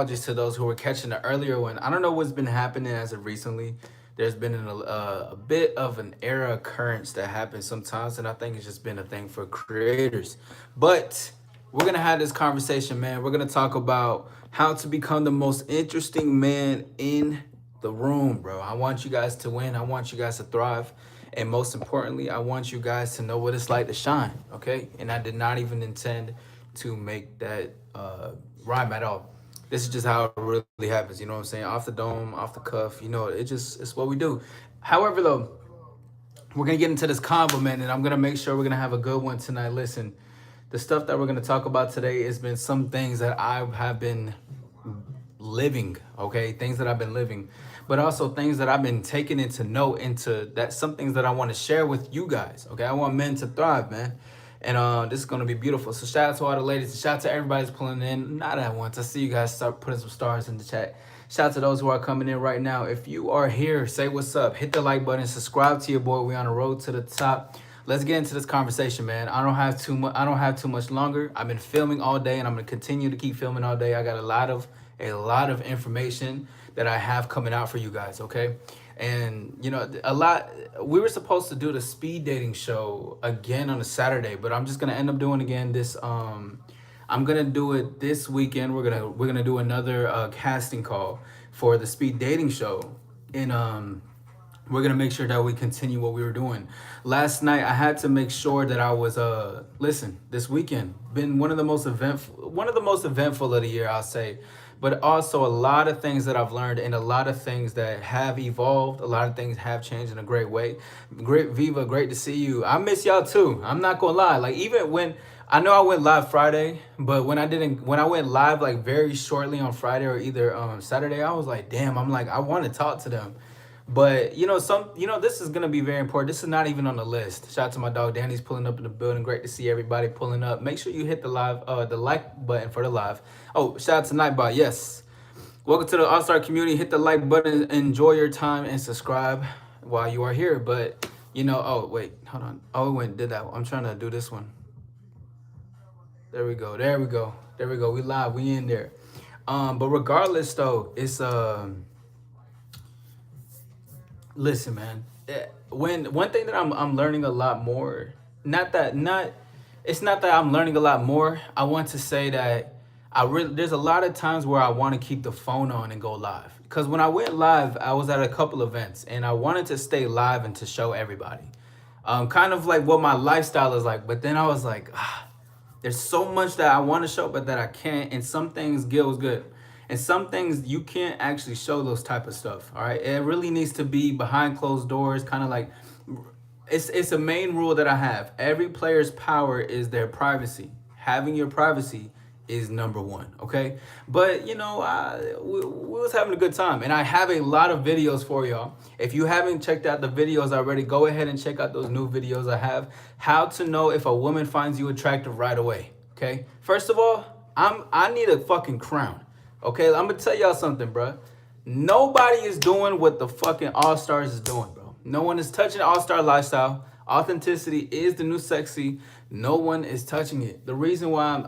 apologies to those who were catching the earlier one. I don't know what's been happening as of recently. There's been a bit of an era occurrence that happens sometimes, and I think it's just been a thing for creators. But we're gonna have this conversation, man. We're gonna talk about how to become the most interesting man in the room, bro. I want you guys to win. I want you guys to thrive. And most importantly, I want you guys to know what it's like to shine, okay? And I did not even intend to make that rhyme at all. This is just how it really happens, you know what I'm saying? Off the dome, off the cuff, it's what we do. However, though, we're gonna get into this convo, man, and I'm gonna make sure we're gonna have a good one tonight. Listen, the stuff that we're gonna talk about today has been some things that I have been living, okay? Things that I've been living, but also things that I've been taking into note into that some things that I want to share with you guys, okay? I want men to thrive, man. And this is gonna be beautiful. So shout out to all the ladies, shout out to everybody that's pulling in. Not at once. I see you guys start putting some stars in the chat. Shout out to those who are coming in right now. If you are here, say what's up. Hit the like button, subscribe to your boy. We on the road to the top. Let's get into this conversation, man. I don't have too much longer. I've been filming all day, and I'm gonna continue to keep filming all day. I got a lot of information that I have coming out for you guys, okay? And we were supposed to do the speed dating show again on a Saturday, but I'm just gonna end up doing again this I'm gonna do it this weekend. We're gonna do another casting call for the speed dating show. And we're gonna make sure that we continue what we were doing. Last night I had to make sure that I was listen, this weekend been one of the most eventful of the year, I'll say. But also a lot of things that I've learned and a lot of things that have evolved. A lot of things have changed in a great way. Great Viva, great to see you. I miss y'all too. I'm not gonna lie. Like, even when I know I went live Friday, but when I went live like very shortly on Friday or either Saturday, I was like, damn, I'm like, I want to talk to them. But this is gonna be very important. This is not even on the list. Shout out to my dog Danny's pulling up in the building. Great to see everybody pulling up. Make sure you hit the like button for the live. Oh, shout out to Nightbot. Yes. Welcome to the All-Star community. Hit the like button, enjoy your time, and subscribe while you are here. But oh wait, hold on. Oh, we went did that. I'm trying to do this one. There we go. There we go. There we go. We live. We in there. But regardless though, it's listen, man. When one thing that I'm learning a lot more, it's not that I'm learning a lot more. I want to say that there's a lot of times where I want to keep the phone on and go live. Because when I went live, I was at a couple events and I wanted to stay live and to show everybody, kind of like what my lifestyle is like. But then I was like, there's so much that I want to show, but that I can't. And some things Gil's good. And some things you can't actually show those type of stuff. All right. It really needs to be behind closed doors, kind of like it's a main rule that I have. Every player's power is their privacy. Having your privacy is number one. Okay. But we was having a good time, and I have a lot of videos for y'all. If you haven't checked out the videos already, go ahead and check out those new videos I have. How to know if a woman finds you attractive right away. Okay. First of all, I need a fucking crown. Okay, I'm gonna tell y'all something, bro. Nobody is doing what the fucking All-Stars is doing, bro. No one is touching All-Star lifestyle. Authenticity is the new sexy. No one is touching it. The reason why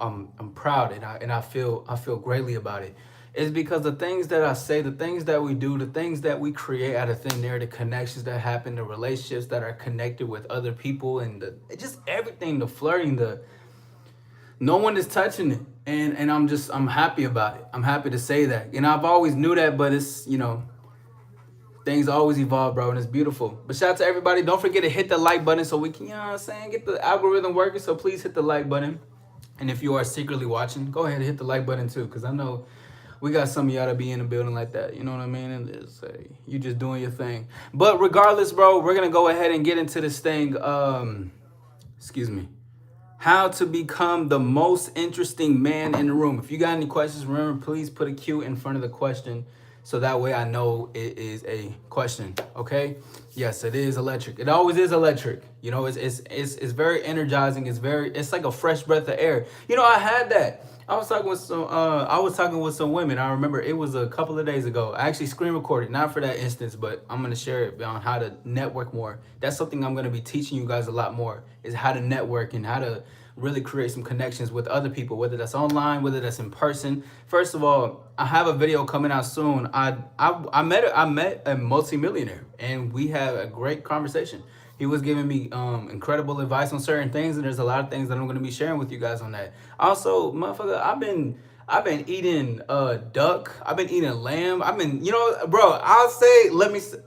I'm proud and I feel greatly about it is because the things that I say, the things that we do, the things that we create out of thin air, the connections that happen, the relationships that are connected with other people, and just everything, the flirting, no one is touching it. And I'm happy about it. I'm happy to say that. I've always knew that, but it's, things always evolve, bro, and it's beautiful. But shout out to everybody. Don't forget to hit the like button so we can, get the algorithm working. So please hit the like button. And if you are secretly watching, go ahead and hit the like button too, because I know we got some of y'all to be in the building like that. You know what I mean? And it's, you just doing your thing. But regardless, bro, we're going to go ahead and get into this thing. Excuse me. How to become the most interesting man in the room. If you got any questions, remember, please put a Q in front of the question so that way I know it is a question. Okay? Yes, it is electric. It always is electric. It's very energizing. It's like a fresh breath of air. I had that. I was talking with some women. I remember it was a couple of days ago. I actually screen recorded, not for that instance, but I'm going to share it on how to network more. That's something I'm going to be teaching you guys a lot more, is how to network and how to really create some connections with other people, whether that's online, whether that's in person. First of all, I have a video coming out soon. I met a multimillionaire, and we had a great conversation. He was giving me incredible advice on certain things, and there's a lot of things that I'm going to be sharing with you guys on that. Also, motherfucker, I've been eating duck. I've been eating lamb. Bro.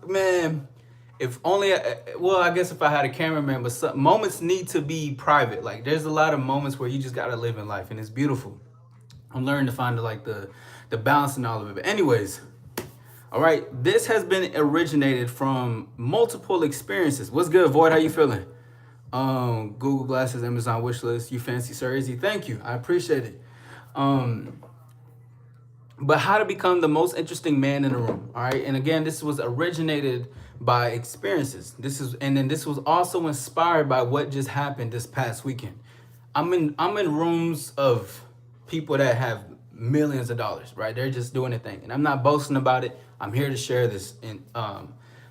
Man. If only, well, I guess if I had a cameraman, but some moments need to be private. Like, there's a lot of moments where you just gotta live in life, and it's beautiful. I'm learning to find the balance in all of it. But anyways, all right, this has been originated from multiple experiences. What's good, Void? How you feeling? Google Glasses, Amazon wishlist. You fancy, sir? Izzy, thank you. I appreciate it. But how to become the most interesting man in the room. All right, and again, this was originated by experiences. This was also inspired by what just happened this past weekend. I'm in rooms of people that have millions of dollars, right? They're just doing a thing, and I'm not boasting about it. I'm here to share this, and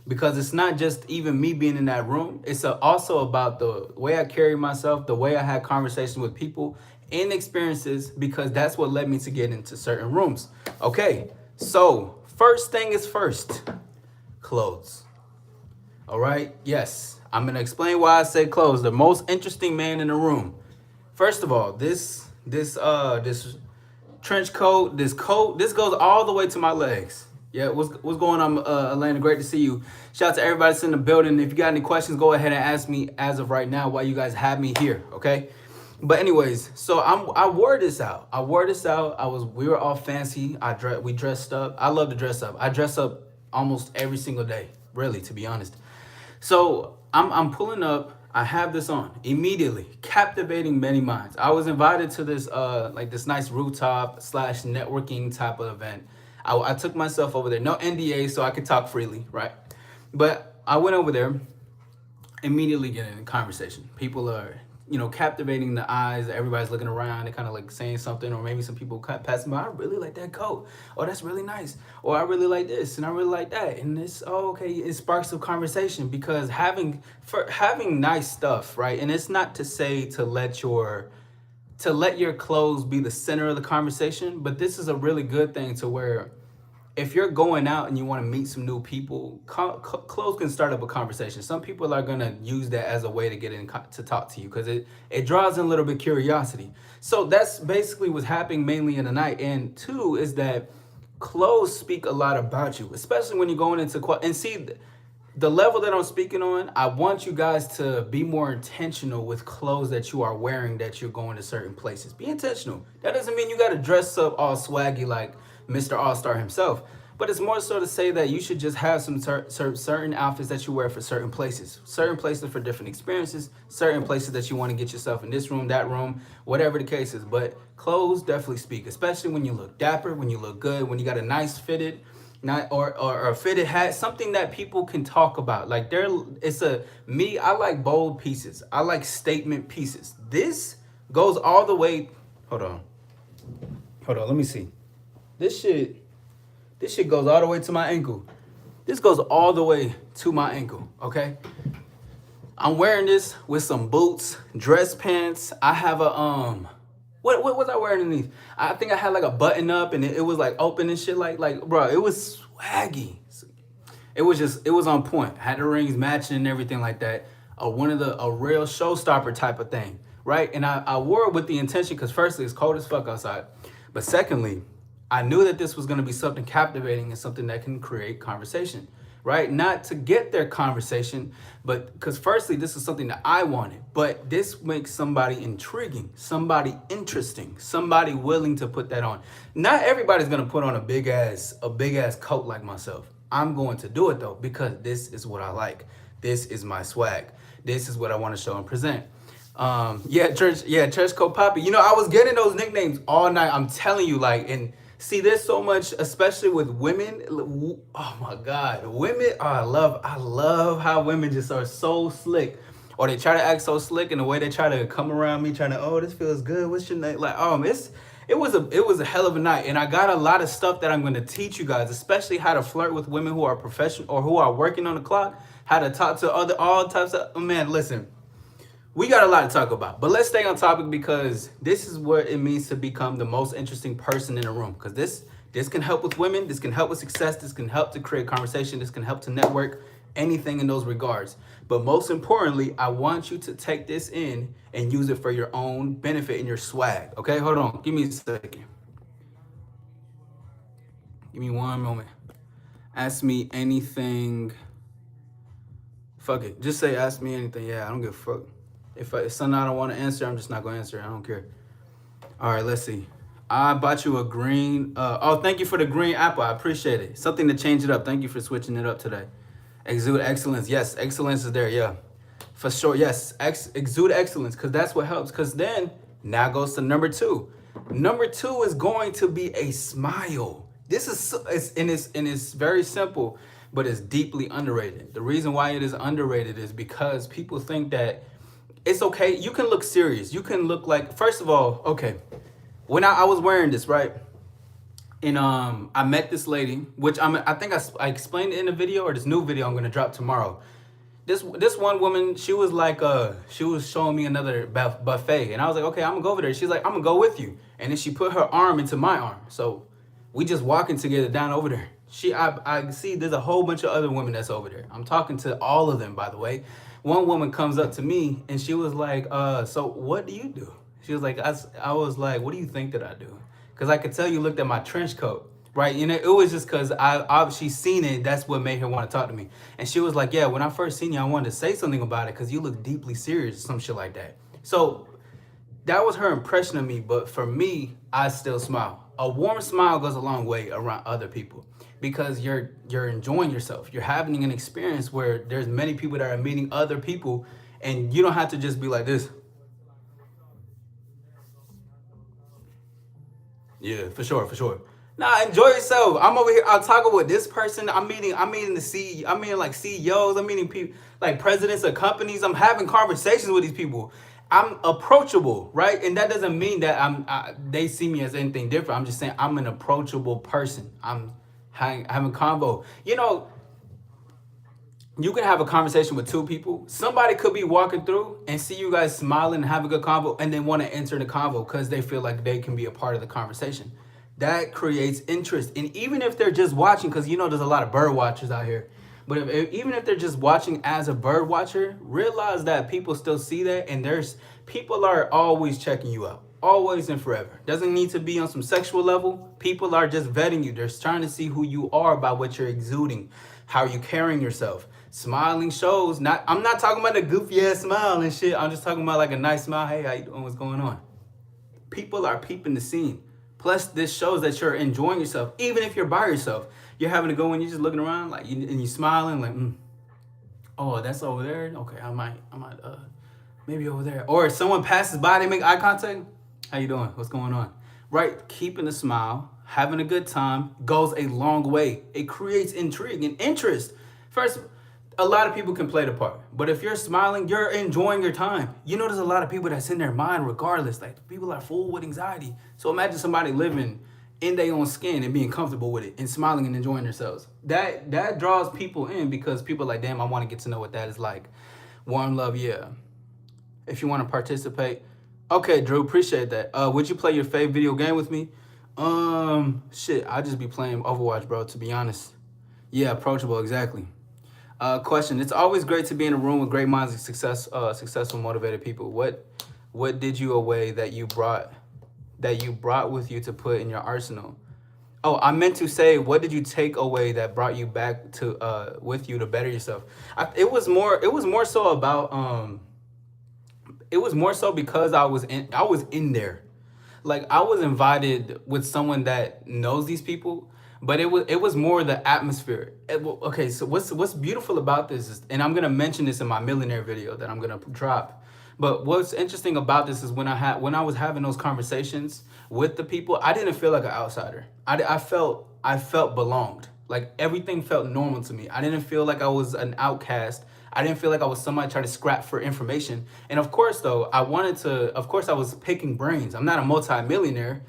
because it's not just even me being in that room. It's also about the way I carry myself, the way I had conversations with people and experiences, because that's what led me to get into certain rooms. Okay, so first thing is first, clothes. All right, yes, I'm gonna explain why I say clothes. The most interesting man in the room. First of all, this trench coat, this goes all the way to my legs. Yeah, what's going on, Elena? Great to see you. Shout out to everybody that's in the building. If you got any questions, go ahead and ask me as of right now while you guys have me here, okay? But anyways, so I wore this out. We were all fancy. We dressed up. I love to dress up. I dress up almost every single day, really, to be honest. So I'm pulling up. I have this on immediately, captivating many minds. I was invited to this this nice rooftop / networking type of event. I took myself over there, no NDA, so I could talk freely, right? But I went over there, immediately getting in a conversation. People are, captivating the eyes. Everybody's looking around and kind of like saying something, or maybe some people passing by. I really like that coat. Oh, that's really nice. Or I really like this, and I really like that. And it's okay. It sparks a conversation, because having nice stuff, right? And it's not to say to let your clothes be the center of the conversation, but this is a really good thing to where, if you're going out and you want to meet some new people, clothes can start up a conversation. Some people are going to use that as a way to get in to talk to you, because it draws in a little bit of curiosity. So that's basically what's happening mainly in the night. And two is that clothes speak a lot about you, especially when you're going into and see the level that I'm speaking on. I want you guys to be more intentional with clothes that you are wearing, that you're going to certain places. Be intentional. That doesn't mean you got to dress up all swaggy like Mr. All-Star himself, but it's more so to say that you should just have some certain outfits that you wear for certain places for different experiences, certain places that you want to get yourself in this room, that room, whatever the case is. But clothes definitely speak, especially when you look dapper, when you look good, when you got a nice fitted, or a fitted hat, something that people can talk about. Like I like bold pieces. I like statement pieces. This goes all the way. Hold on, let me see. This shit goes all the way to my ankle. This goes all the way to my ankle, okay? I'm wearing this with some boots, dress pants. I have a, what was I wearing underneath? I think I had like a button up, and it was like open and shit, like bro, it was swaggy. It was on point. Had the rings matching and everything like that. A real showstopper type of thing, right? And I wore it with the intention, because firstly, it's cold as fuck outside. But secondly, I knew that this was going to be something captivating and something that can create conversation, right? Not to get their conversation, but because firstly, this is something that I wanted, but this makes somebody intriguing, somebody interesting, somebody willing to put that on. Not everybody's going to put on a big ass coat like myself. I'm going to do it though, because this is what I like. This is my swag. This is what I want to show and present. Church coat Poppy. I was getting those nicknames all night. I'm telling you, and see, there's so much, especially with women. Oh my God, women. Oh, I love how women just are so slick, or they try to act so slick in the way they try to come around me, trying to, oh, this feels good. What's your name? It was a hell of a night, and I got a lot of stuff that I'm going to teach you guys, especially how to flirt with women who are professional or who are working on the clock, how to talk to all types of, man, listen. We got a lot to talk about, but let's stay on topic because this is what it means to become the most interesting person in a room. Because this can help with women, this can help with success, this can help to create conversation, this can help to network, anything in those regards. But most importantly, I want you to take this in and use it for your own benefit and your swag. Okay, hold on, give me a second. Give me one moment. Ask me anything. Fuck it, just say ask me anything. Yeah, I don't give a fuck. If it's something I don't want to answer, I'm just not going to answer. I don't care. All right, let's see. I bought you a green. Oh, thank you for the green apple. I appreciate it. Something to change it up. Thank you for switching it up today. Exude excellence. Yes, excellence is there. Yeah, for sure. Yes, exude excellence because that's what helps. Because then now goes to number two. Number two is going to be a smile. This is it's very simple, but it's deeply underrated. The reason why it is underrated is because people think that it's okay. You can look serious. You can look like, first of all, okay. When I was wearing this, right? And I met this lady, which I think I explained it in the video or this new video I'm gonna drop tomorrow. This one woman, she was like, she was showing me another buffet, and I was like, okay, I'm gonna go over there. She's like, I'm gonna go with you, and then she put her arm into my arm, so we just walking together down over there. I see there's a whole bunch of other women that's over there. I'm talking to all of them, by the way. One woman comes up to me and she was like, so what do you do? She was like, I was like, what do you think that I do? Because I could tell you looked at my trench coat, right? You know, it was just because I obviously seen it. That's what made her want to talk to me. And she was like, yeah, when I first seen you, I wanted to say something about it because you look deeply serious, some shit like that. So that was her impression of me. But for me, I still smile. A warm smile goes a long way around other people because you're enjoying yourself. You're having an experience where there's many people that are meeting other people and you don't have to just be like this. Yeah, for sure, for sure. Nah, enjoy yourself. I'm over here. I'm talking with this person. I'm meeting the CEO. I'm meeting like CEOs. I'm meeting people like presidents of companies. I'm having conversations with these people. I'm approachable, right? And that doesn't mean that they see me as anything different. I'm just saying I'm an approachable person. I'm having convo. You know, you can have a conversation with two people. Somebody could be walking through and see you guys smiling and have a good convo and then want to enter the convo because they feel like they can be a part of the conversation. That creates interest. And even if they're just watching, because you know there's a lot of bird watchers out here, but even if they're just watching as a bird watcher, realize that people still see that and people are always checking you out. Always and forever. Doesn't need to be on some sexual level. People are just vetting you. They're trying to see who you are by what you're exuding, how you carrying yourself. Smiling shows. I'm not talking about the goofy ass smile and shit. I'm just talking about like a nice smile. Hey, how you doing? What's going on? People are peeping the scene. Plus, this shows that you're enjoying yourself. Even if you're by yourself, you're having to go and you're just looking around like and you smiling like, oh, that's over there. Okay, I might, maybe over there. Or if someone passes by, they make eye contact. How you doing? What's going on? Right? Keeping a smile, having a good time goes a long way. It creates intrigue and interest. First, a lot of people can play the part, but if you're smiling, you're enjoying your time. You know, there's a lot of people that's in their mind regardless. Like people are full with anxiety. So imagine somebody living in their own skin and being comfortable with it and smiling and enjoying themselves. That draws people in because people are like, damn, I want to get to know what that is like. Warm love, yeah. If you want to participate, okay, Drew, appreciate that. Would you play your favorite video game with me? Shit, I just be playing Overwatch, bro. To be honest, yeah, approachable, exactly. Question: it's always great to be in a room with great minds and successful, motivated people. What did you away that you brought with you to put in your arsenal? Oh, I meant to say, what did you take away that brought you back to with you to better yourself? It was more so about it was more so because I was in there. Like I was invited with someone that knows these people, but it was more the atmosphere. Okay, so what's beautiful about this is, and I'm gonna mention this in my millionaire video that I'm gonna drop. But what's interesting about this is when I was having those conversations with the people, I didn't feel like an outsider. I felt belonged. Like everything felt normal to me. I didn't feel like I was an outcast. I didn't feel like I was somebody trying to scrap for information. And of course, though, I was picking brains. I'm not a multi-millionaire,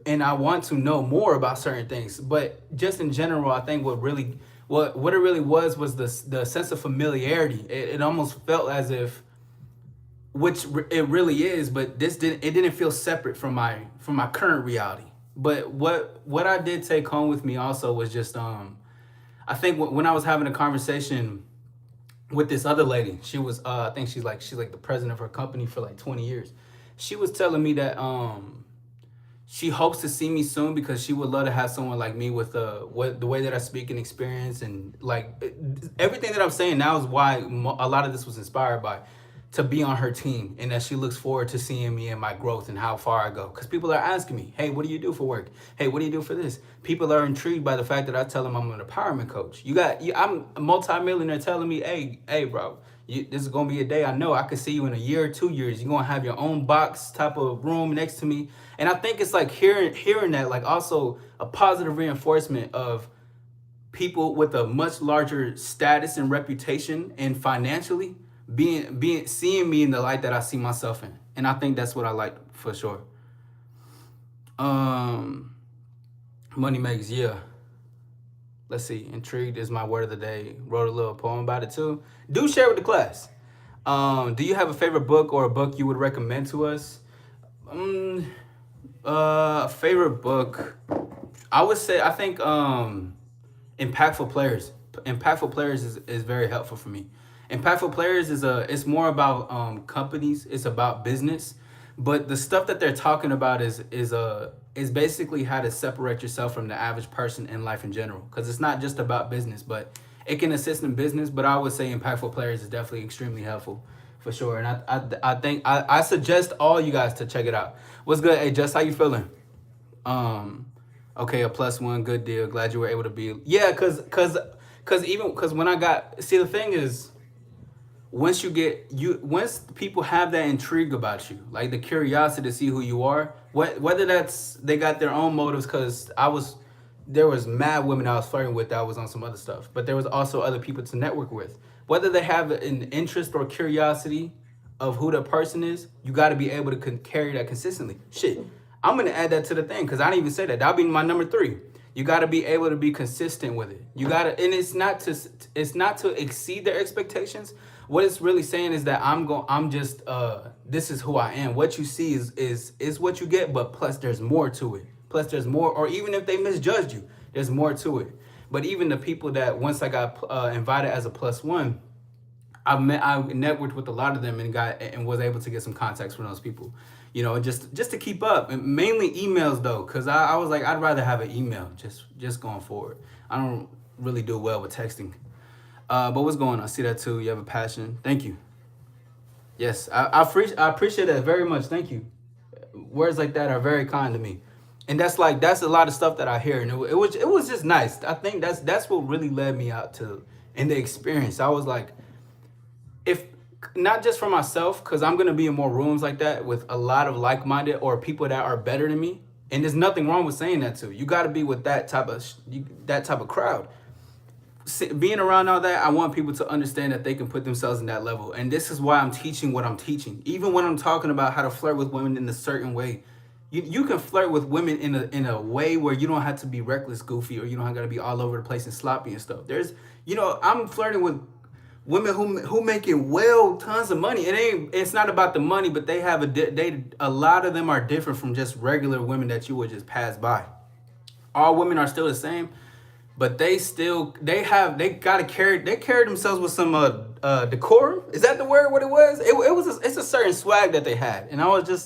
and I want to know more about certain things. But just in general, I think what it really was the sense of familiarity. It almost felt as if it really is, but it didn't feel separate from my current reality. But what I did take home with me also was just I think when I was having a conversation with this other lady, she was I think she's like the president of her company for like 20 years. She was telling me that she hopes to see me soon because she would love to have someone like me with the way that I speak and experience, and like everything that I'm saying now is why a lot of this was inspired by, to be on her team, and that she looks forward to seeing me and my growth and how far I go. Because people are asking me, hey, what do you do for work? Hey, what do you do for this? People are intrigued by the fact that I tell them I'm an empowerment coach. I'm a multimillionaire telling me, hey, bro, this is gonna be a day I know I could see you in a year or 2 years. You're gonna have your own box type of room next to me. And I think it's like hearing that, like also a positive reinforcement of people with a much larger status and reputation and financially being seeing me in the light that I see myself in. And I think that's what I like for sure. Money makes, yeah. Let's see. Intrigued is my word of the day. Wrote a little poem about it too. Do share with the class. Do you have a favorite book or a book you would recommend to us? Favorite book. I would say I think Impactful Players. Impactful Players is very helpful for me. Impactful Players it's more about companies. It's about business, but the stuff that they're talking about is basically how to separate yourself from the average person in life in general. Because it's not just about business, but it can assist in business. But I would say Impactful Players is definitely extremely helpful for sure. And I think I suggest all you guys to check it out. What's good? Hey, Just, how you feeling? Okay, a +1, good deal. Glad you were able to be. Yeah, cause when I got, see, the thing is, once people have that intrigue about you, like the curiosity to see who you are, whether that's they got their own motives, because there was mad women I was flirting with that was on some other stuff, but there was also other people to network with. Whether they have an interest or curiosity of who the person is, you got to be able to carry that consistently. Shit, I'm gonna add that to the thing because I didn't even say that. That'll be my number 3. You got to be able to be consistent with it. You got to, and it's not to exceed their expectations. What it's really saying is that this is who I am. What you see is what you get, but plus there's more to it. Plus there's more, or even if they misjudged you, there's more to it. But even the people that once I got invited as a +1, I networked with a lot of them and was able to get some contacts from those people. You know, just to keep up, and mainly emails though, because I was like, I'd rather have an email just going forward. I don't really do well with texting. But what's going on? I see that too. You have a passion. Thank you. Yes, I appreciate that very much. Thank you. Words like that are very kind to me, and that's a lot of stuff that I hear, and it was just nice. I think that's what really led me out to in the experience. I was like, if not just for myself, because I'm gonna be in more rooms like that with a lot of like-minded or people that are better than me, and there's nothing wrong with saying that too. You got to be with that type of crowd. Being around all that, I want people to understand that they can put themselves in that level. And this is why I'm teaching what I'm teaching. Even when I'm talking about how to flirt with women in a certain way, you can flirt with women in a way where you don't have to be reckless, goofy, or you don't have to be all over the place and sloppy and stuff. I'm flirting with women who making tons of money. It's not about the money, but they have a lot of them are different from just regular women that you would just pass by. All women are still the same, but they carry themselves with some decorum. Is that the word? What it was? It's a certain swag that they had, and I was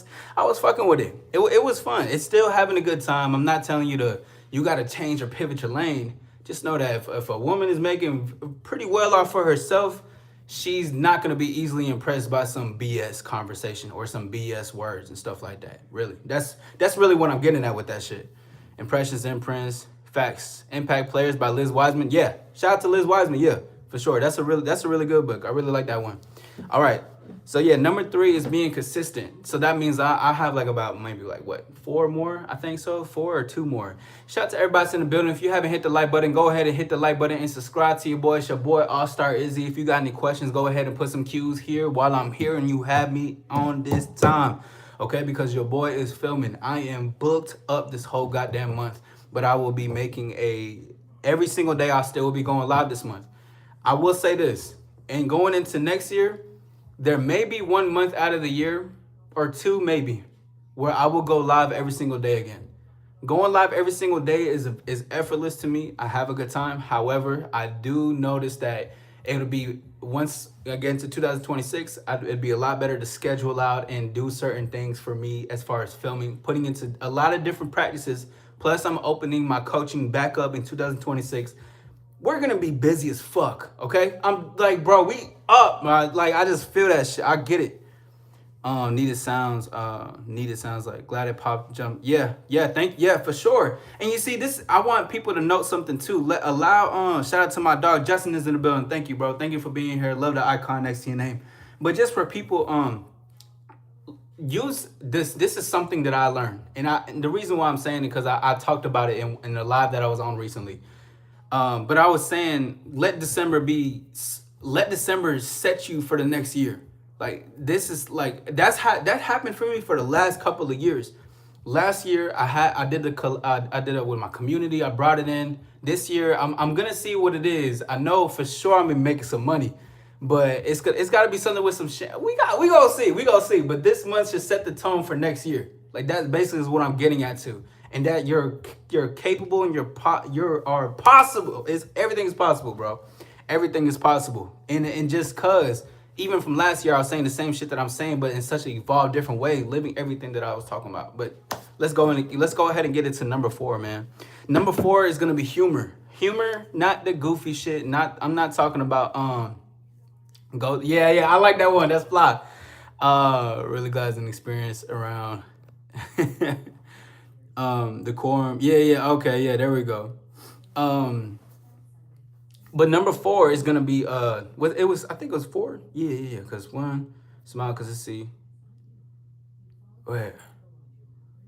fucking with it. It was fun. It's still having a good time. I'm not telling you you got to change or pivot your lane. Just know that if a woman is making pretty well off for herself, she's not going to be easily impressed by some BS conversation or some BS words and stuff like that. Really, that's really what I'm getting at with that shit. Impressions, Imprints, Facts, Impact Players by Liz Wiseman. Yeah, shout out to Liz Wiseman. Yeah, for sure. That's a really good book. I really like that one. All right. So yeah, number 3 is being consistent. So that means I have like about maybe like 4 more, I think so, 4 or 2 more. Shout out to everybody that's in the building. If you haven't hit the like button, go ahead and hit the like button and subscribe to your boy. It's your boy All-Star Izzy. If you got any questions, go ahead and put some cues here while I'm here and you have me on this time. Okay, because your boy is filming. I am booked up this whole goddamn month, but I will be making every single day. I still will be going live this month. I will say this, and going into next year, There may be 1 month out of the year or two maybe where I will go live every single day again. Going live every single day is effortless to me. I have a good time. However, I do notice that it'll be once again to 2026. It'd be a lot better to schedule out and do certain things for me as far as filming, putting into a lot of different practices. Plus, I'm opening my coaching back up in 2026. We're gonna be busy as fuck. Okay, I'm like, bro, we up. Man. Like, I just feel that shit. I get it. Needed sounds like glad it popped jump. Yeah, for sure. And you see this, I want people to note something too. Shout out to my dog Justin is in the building. Thank you, bro. Thank you for being here. Love the icon next to your name. But just for people, use this is something that I learned. And the reason why I'm saying it because I talked about it in the live that I was on recently. But I was saying let December set you for the next year. Like this is like that happened for me for the last couple of years. Last year I did it with my community. I brought it in. This year I'm gonna see what it is. I know for sure I'm gonna make some money, but it's got to be something with some shit. We gonna see. But this month should set the tone for next year. Like that basically is what I'm getting at too. And that you're capable and you are possible. Everything is possible, bro. Everything is possible. And just cause. Even from last year, I was saying the same shit that I'm saying, but in such an evolved, different way, living everything that I was talking about. But let's go ahead and get into number 4, man. Number 4 is gonna be humor. Humor, not the goofy shit. I'm not talking about I like that one. That's fly. Really glad it's an experience around the quorum. Okay, there we go. But number 4 is gonna be I think it was 4. Yeah. Cause 1, smile cause I see. Wait.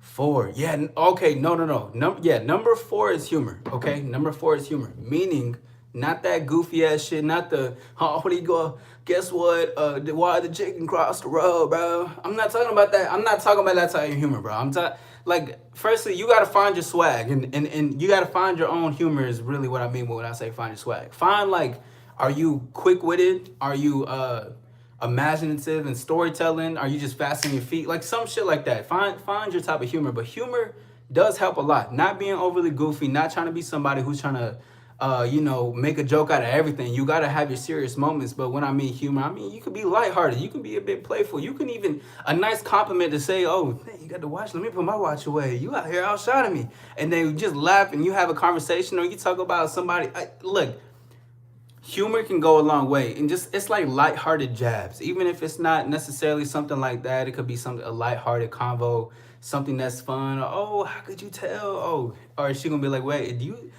4. Yeah. Okay. No. Number 4 is humor. Okay. Number 4 is humor. Meaning, not that goofy ass shit. Not the what do you go? Guess what? Why the chicken crossed the road, bro? I'm not talking about that. I'm not talking about that type of humor, bro. I'm talking. Like, firstly, you got to find your swag, and you got to find your own humor is really what I mean when I say find your swag. Find, like, are you quick-witted? Are you imaginative and storytelling? Are you just fast on your feet? Like, some shit like that. Find your type of humor, but humor does help a lot. Not being overly goofy, not trying to be somebody who's trying to make a joke out of everything. You got to have your serious moments. But when I mean humor, I mean, you can be lighthearted. You can be a bit playful. You can even, a nice compliment to say, oh, hey, you got the watch. Let me put my watch away. You out here outshining me. And then just laugh and you have a conversation or you talk about somebody. Look, humor can go a long way. And just, it's like lighthearted jabs. Even if it's not necessarily something like that, it could be a lighthearted convo, something that's fun. Oh, how could you tell? Oh, or is she going to be like, wait, you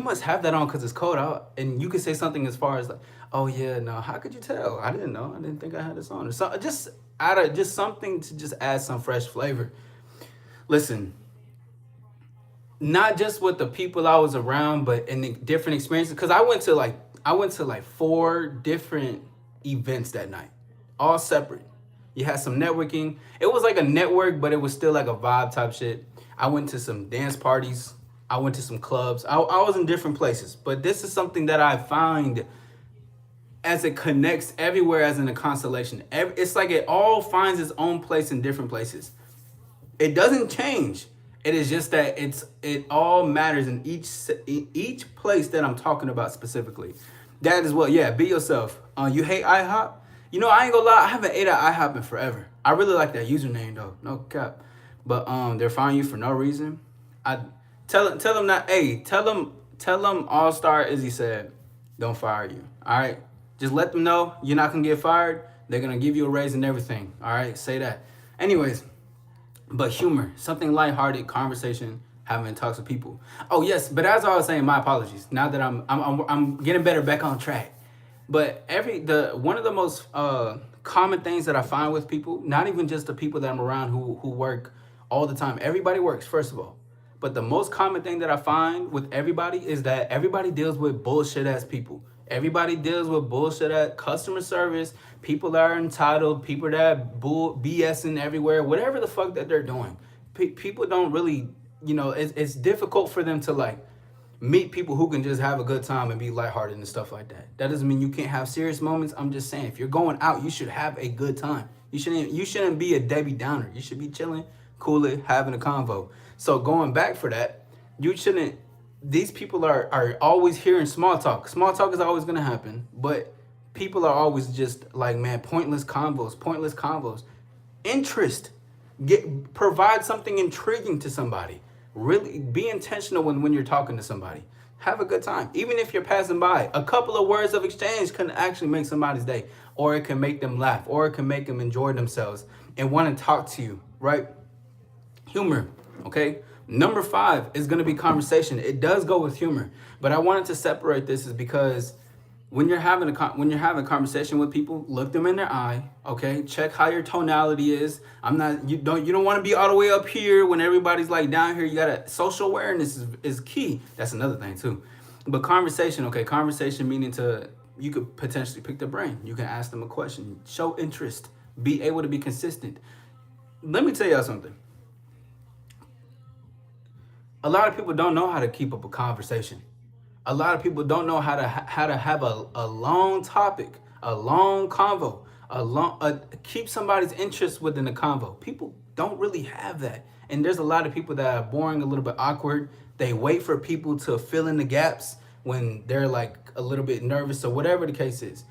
must have that on because it's cold out. And you could say something as far as like, oh yeah, no, how could you tell? I didn't know. I didn't think I had this on. Or so, just something to just add some fresh flavor. Listen, not just with the people I was around, but in the different experiences. Because I went to like 4 different events that night, all separate. You had some networking. It was like a network, but it was still like a vibe type shit. I went to some dance parties. I went to some clubs. I was in different places, but this is something that I find as it connects everywhere as in a constellation. It's like it all finds its own place in different places. It doesn't change. It is just that it all matters in each place that I'm talking about specifically. That is what, be yourself. You hate IHOP? You know, I ain't gonna lie, I haven't ate at IHOP in forever. I really like that username though, no cap. But they're firing you for no reason. Tell them not. Hey, tell them All-Star Izzy said, don't fire you. All right, just let them know you're not gonna get fired. They're gonna give you a raise and everything. All right, say that. Anyways, but humor, something lighthearted, conversation, having talks with people. Oh yes, but as I was saying, my apologies. Now that I'm getting better, back on track. But one of the most common things that I find with people, not even just the people that I'm around who work all the time. Everybody works, first of all. But the most common thing that I find with everybody is that everybody deals with bullshit ass people. Everybody deals with bullshit at customer service, people that are entitled, people that BSing everywhere, whatever the fuck that they're doing. People don't really, it's difficult for them to like meet people who can just have a good time and be lighthearted and stuff like that. That doesn't mean you can't have serious moments. I'm just saying, if you're going out, you should have a good time. You shouldn't be a Debbie Downer. You should be chilling, cooling, having a convo. So going back for that, you shouldn't. These people are always hearing small talk. Small talk is always gonna happen, but people are always just like, man, pointless convos, pointless convos. Interest. Provide something intriguing to somebody. Really be intentional when you're talking to somebody. Have a good time. Even if you're passing by, a couple of words of exchange can actually make somebody's day, or it can make them laugh, or it can make them enjoy themselves and want to talk to you, right? Humor, okay? Number 5 is going to be conversation. It does go with humor, but I wanted to separate this is because when you're having a conversation with people, look them in their eye, okay? Check how your tonality is. You don't want to be all the way up here when everybody's like down here. You gotta, social awareness is key. That's another thing too. But conversation, okay, conversation meaning you could potentially pick their brain. You can ask them a question, show interest, be able to be consistent. Let me tell y'all something. A lot of people don't know how to keep up a conversation. A lot of people don't know how to have a long topic, a long convo, keep somebody's interest within the convo. People don't really have that. And there's a lot of people that are boring, a little bit awkward. They wait for people to fill in the gaps when they're like a little bit nervous or whatever the case is.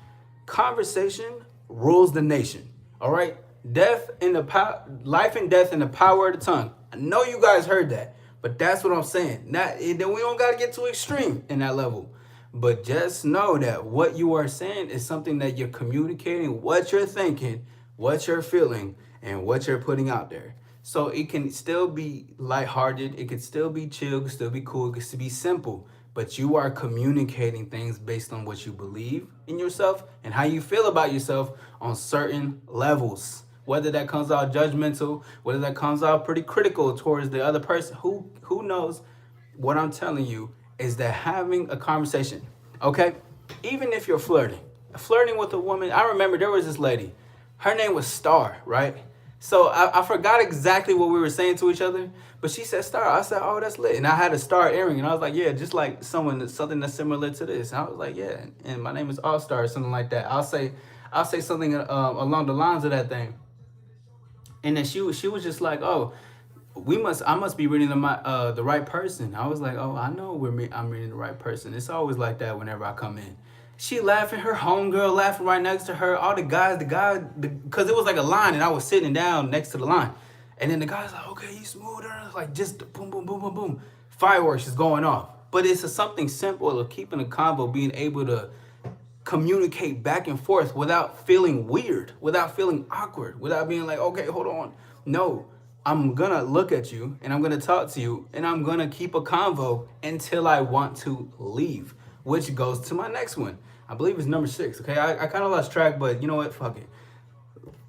Conversation rules the nation. All right? Life and death in the power of the tongue. I know you guys heard that. But that's what I'm saying. Then we don't got to get too extreme in that level. But just know that what you are saying is something that you're communicating, what you're thinking, what you're feeling, and what you're putting out there. So it can still be lighthearted. It can still be chill. It can still be cool. It can still be simple. But you are communicating things based on what you believe in yourself and how you feel about yourself on certain levels. Whether that comes out judgmental, whether that comes out pretty critical towards the other person, who knows? What I'm telling you is that having a conversation, okay? Even if you're flirting with a woman. I remember there was this lady. Her name was Star, right? So I forgot exactly what we were saying to each other, but she said Star. I said, oh, that's lit. And I had a star earring, and I was like, yeah, just like something that's similar to this. And I was like, yeah, and my name is All Star or something like that. I'll say something along the lines of that thing. And then she was just like, oh, I must be reading the right person. I was like, oh, I know I'm reading the right person. It's always like that whenever I come in. She laughing, her homegirl laughing right next to her. All the guy, because it was like a line and I was sitting down next to the line. And then the guy's like, okay, you smooth. Like just boom, boom, boom, boom, boom. Fireworks is going off. But it's something simple of keeping a convo, being able to communicate back and forth without feeling weird, without feeling awkward, without being like, okay, hold on. No, I'm gonna look at you and I'm gonna talk to you and I'm gonna keep a convo until I want to leave, which goes to my next one. I believe it's number 6. Okay, I kind of lost track, but you know what? Fuck it.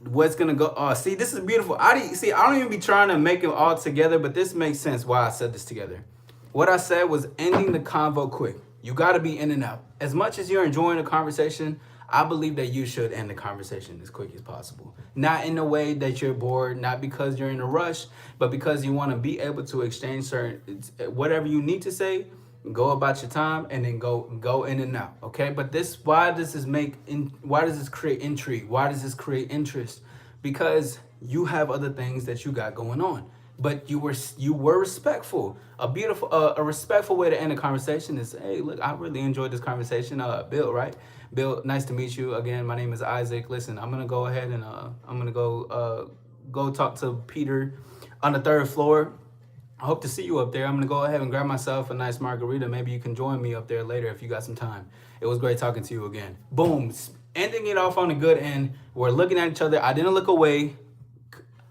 What's gonna go? Oh, see, this is beautiful. I don't even be trying to make it all together, but this makes sense why I said this together. What I said was ending the convo quick. You got to be in and out. As much as you're enjoying the conversation, I believe that you should end the conversation as quick as possible. Not in a way that you're bored, not because you're in a rush, but because you want to be able to exchange whatever you need to say, go about your time, and then go in and out. Okay, but why does this create intrigue? Why does this create interest? Because you have other things that you got going on. But you were respectful. A respectful way to end a conversation is, hey, look, I really enjoyed this conversation. Bill, right? Bill, nice to meet you again. My name is Isaac. Listen, I'm gonna go ahead and I'm gonna go talk to Peter on the 3rd floor. I hope to see you up there. I'm gonna go ahead and grab myself a nice margarita. Maybe you can join me up there later if you got some time. It was great talking to you again. Boom, ending it off on a good end. We're looking at each other. I didn't look away.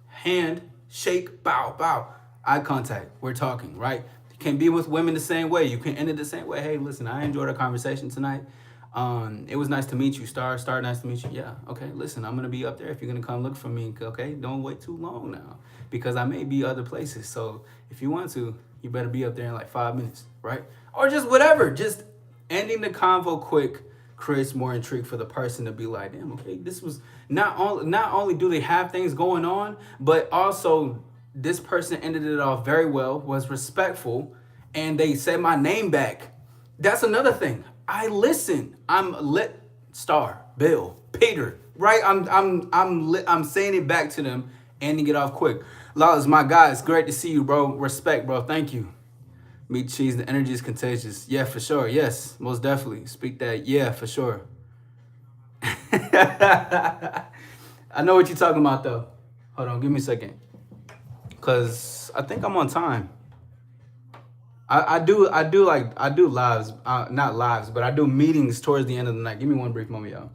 Hand. Shake, bow, bow, eye contact. We're talking, right? You can be with women the same way. You can end it the same way. Hey, listen, I enjoyed our conversation tonight. It was nice to meet you, Star. Star, nice to meet you. Yeah, okay, listen, I'm going to be up there if you're going to come look for me, okay? Don't wait too long now because I may be other places. So if you want to, you better be up there in like 5 minutes, right? Or just whatever. Just ending the convo quick creates more intrigue for the person to be like, damn, okay, this was not only do they have things going on, but also this person ended it off very well, was respectful, and they say my name back, that's another thing. I listen. I'm lit. Star, Bill, Peter, right? I'm saying it back to them and to get off quick. Lawless, my guy, it's great to see you, bro. Respect, bro. Thank you. Meat cheese, the energy is contagious. Yeah, for sure. Yes, most definitely. Speak that. Yeah, for sure. I know what you're talking about though. Hold on, give me a second. Cause I think I'm on time. I do lives, not lives, but I do meetings towards the end of the night. Give me one brief moment, y'all.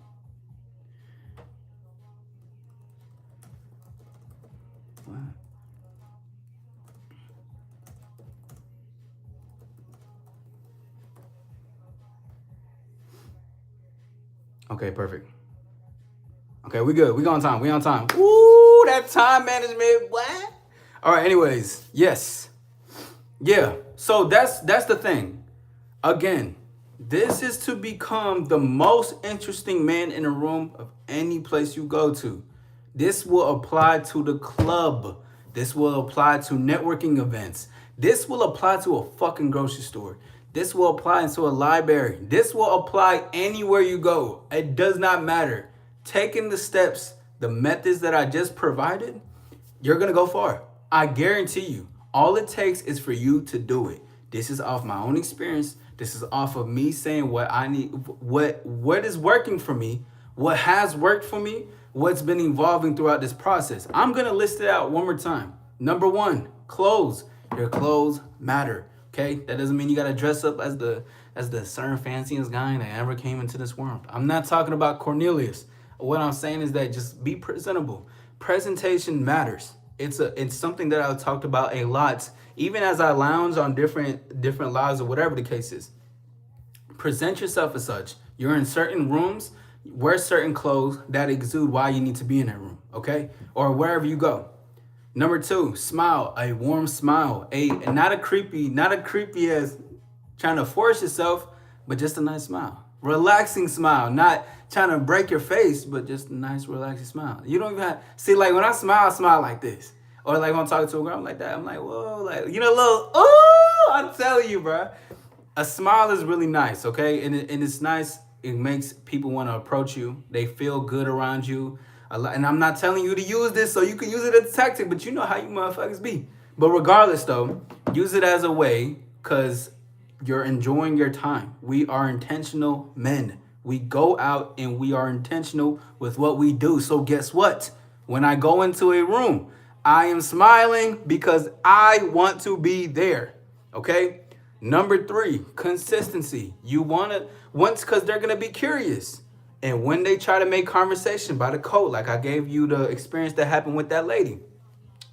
Okay, perfect. Okay, we good. We on time. We on time. Ooh, that time management. What? All right. Anyways, yes, yeah. So that's the thing. Again, this is to become the most interesting man in a room of any place you go to. This will apply to the club. This will apply to networking events. This will apply to a fucking grocery store. This will apply into a library. This will apply anywhere you go. It does not matter. Taking the steps, the methods that I just provided, you're going to go far. I guarantee you. All it takes is for you to do it. This is off my own experience. This is off of me saying what I need, what is working for me, what has worked for me, what's been evolving throughout this process. I'm going to list it out one more time. Number one, clothes. Your clothes matter. Okay? That doesn't mean you got to dress up as the certain fanciest guy that ever came into this world. I'm not talking about Cornelius. What I'm saying is that just be presentable. Presentation matters. It's something that I've talked about a lot, even as I lounge on different lives or whatever the case is. Present yourself as such. You're in certain rooms, wear certain clothes that exude why you need to be in that room, okay? Or wherever you go. Number two, smile, a warm smile, not a creepy as trying to force yourself, but just a nice smile. Relaxing smile, not trying to break your face, but just a nice relaxing smile. You don't even have, see, like when I smile like this. Or like when I'm talking to a girl, I'm like that. I'm like, whoa, like, you know, little, oh, I'm telling you, bro. A smile is really nice, okay? And it's nice. It makes people want to approach you. They feel good around you. And I'm not telling you to use this so you can use it as a tactic, but you know how you motherfuckers be. But regardless, though, use it as a way because you're enjoying your time. We are intentional men. We go out and we are intentional with what we do. So guess what? When I go into a room, I am smiling because I want to be there. Okay? Number three, consistency. You want to, because they're going to be curious. And when they try to make conversation by the code, like I gave you the experience that happened with that lady.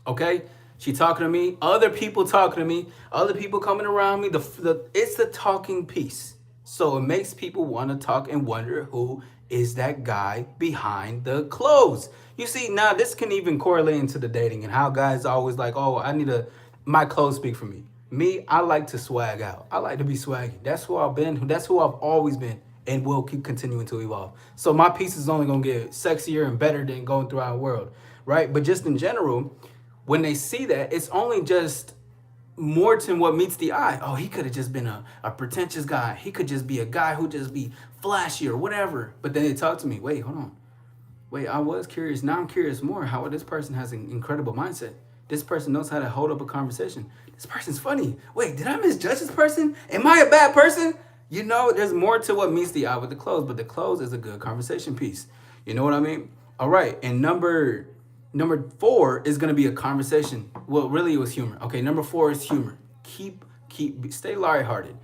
Okay? She talking to me, other people talking to me, other people coming around me. It's the talking piece. So it makes people want to talk and wonder who is that guy behind the clothes. You see, now this can even correlate into the dating and how guys are always like, oh, my clothes speak for me. Me, I like to swag out. I like to be swaggy. That's who I've been. That's who I've always been and will keep continuing to evolve. So my piece is only going to get sexier and better than going through our world, right? But just in general, when they see that, it's only just more than what meets the eye. Oh, he could have just been a pretentious guy. He could just be a guy who just be flashy or whatever. But then they talk to me. Wait, hold on. Wait, I was curious. Now I'm curious more how this person has an incredible mindset. This person knows how to hold up a conversation. This person's funny. Wait, did I misjudge this person? Am I a bad person? You know, there's more to what meets the eye with the clothes, but the clothes is a good conversation piece. You know what I mean? All right, and number 4 is gonna be a conversation. Well, really, it was humor. Okay, number 4 is humor. Stay lighthearted.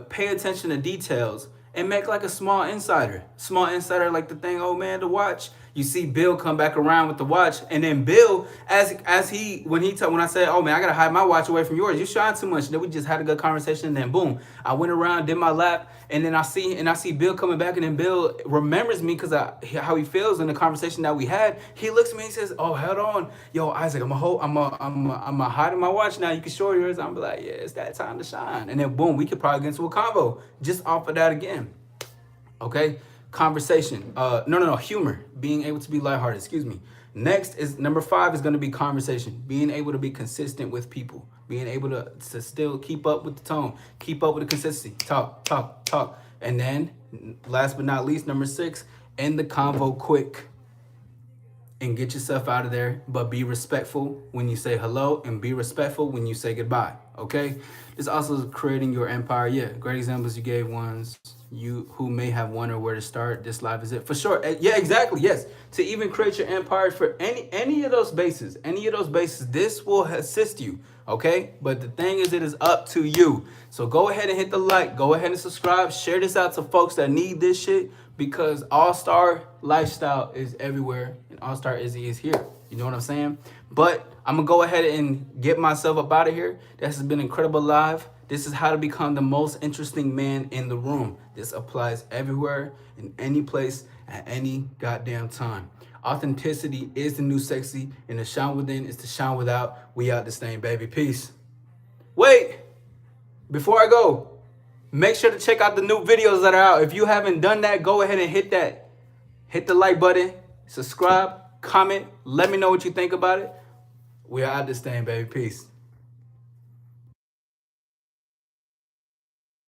Pay attention to details and make like a small insider. Small insider, like the thing, oh man, the watch. You see Bill come back around with the watch, and then Bill, when I said, oh man, I gotta hide my watch away from yours. You shine too much. And then we just had a good conversation, and then boom, I went around, did my lap, and then I see Bill coming back, and then Bill remembers me because how he feels in the conversation that we had. He looks at me and says, oh, hold on, yo, Isaac, I'm hiding my watch now. You can show yours. I'm like, yeah, it's that time to shine. And then boom, we could probably get into a convo just off of that again. Okay. Conversation. Humor. Being able to be lighthearted. Excuse me. Next is number 5 is going to be conversation. Being able to be consistent with people. being able to still keep up with the tone, keep up with the consistency, talk. And then last but not least, number 6, end the convo quick and get yourself out of there, but be respectful when you say hello and be respectful when you say goodbye, okay? This also is creating your empire. Yeah, great examples you gave, ones you who may have wondered where to start. This live is it for sure. Yeah, exactly. Yes, to even create your empire for any of those bases, this will assist you, okay? But the thing is, it is up to you. So go ahead and hit the like, go ahead and subscribe, share this out to folks that need this shit, because All-Star Lifestyle is everywhere and All-Star Izzy is here. You know what I'm saying? But I'm going to go ahead and get myself up out of here. This has been Incredible Live. This is how to become the most interesting man in the room. This applies everywhere, in any place, at any goddamn time. Authenticity is the new sexy, and the shine within is the shine without. We out this thing, baby. Peace. Wait, before I go, make sure to check out the new videos that are out. If you haven't done that, go ahead and hit that. Hit the like button, subscribe, comment, let me know what you think about it. We are out this thing, baby. Peace.